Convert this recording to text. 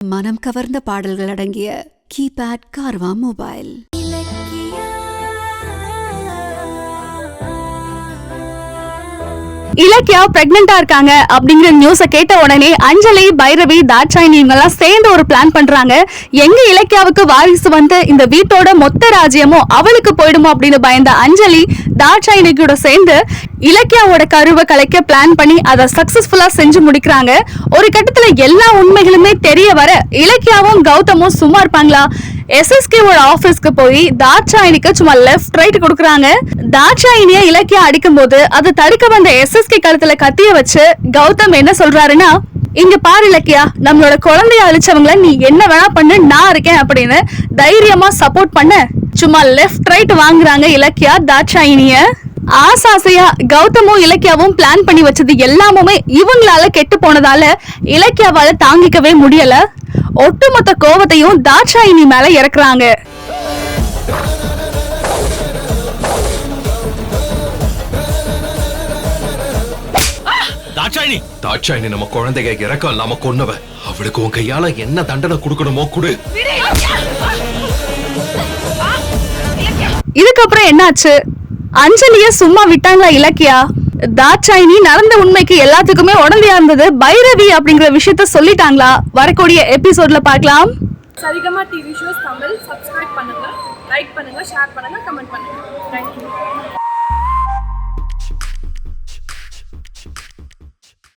மனம் கவர்ந்த பாடல்கள் அடங்கிய கீபேட் கார்வா மொபைல். இலக்கியா பிரெக்னெண்டா இருக்காங்க அப்படிங்கிற நியூஸ கேட்ட உடனே அஞ்சலி, பைரவி, தாட்சாயினி இவங்கெல்லாம் சேர்ந்து ஒரு பிளான் பண்றாங்க. எங்க இலக்கியாவுக்கு வாரிசு வந்து இந்த வீட்டோட மொத்த ராஜ்யமும் அவளுக்கு போயிடுமோ அப்படின்னு பயந்த அஞ்சலி தாட்சாயினி கூட சேர்ந்து இலக்கியாவோட கருவை கலைக்க பிளான் பண்ணி அதை சக்சஸ்ஃபுல்லா செஞ்சு முடிக்கிறாங்க. ஒரு கட்டத்துல எல்லா உண்மைகளுமே தெரிய வர இலக்கியாவும் கௌதமும் சும்மா இருப்பாங்களா? SSKவோட ஆபீஸ்க்கு போய் தாட்சாயினிக்கு சும்மா லெஃப்ட் ரைட் கொடுக்குறாங்க. தாட்சாயினிய இலக்கியா அடிக்கும் போது அதை தடுக்க வந்த SSK கழுத்துல கத்திய வச்சு கௌதம் என்ன சொல்றாருன்னா, இங்க பாரு இலக்கியா, நம்மளோட குழந்தைய அழிச்சவங்கள நீ என்ன வேணா பண்ணு, நான் இருக்கேன் அப்படின்னு தைரியமா சப்போர்ட் பண்ண சும்மா லெஃப்ட் ரைட் வாங்குறாங்க இலக்கியா தாட்சாயினிய. ஆசாசையா கௌதமும் இலக்கியாவும் பிளான் பண்ணி வச்சது எல்லாமே இவங்களால கெட்டு போனதால இலக்கியாவால தாங்கிக்கவே முடியல. ஒட்டுமொத்த கோவத்தையும் தாட்சாயினி மேல இறக்குறாங்க. தாட்சாயினி நம்ம குழந்தைங்க இறக்கம் இல்லாம கொன்னவ. அவளுக்கு உன் கையால என்ன தண்டனை கொடுக்கணுமோ கொடு. இதுக்கப்புறம் என்னாச்சு? அஞ்சலிய சும்மா விட்டாங்களா இலக்கியா? தாட்சாயினி நடந்த உண்மைக்கு எல்லாத்துக்குமே உடந்தையா இருந்தது பைரவி அப்படிங்கிற விஷயத்த சொல்லிட்டாங்களா? வரக்கூடிய எபிசோட்ல பார்க்கலாம். Saregama TV shows Tamil subscribe பண்ணுங்க, லைக் பண்ணுங்க, ஷேர் பண்ணுங்க, கமெண்ட் பண்ணுங்க. தேங்க்யூ.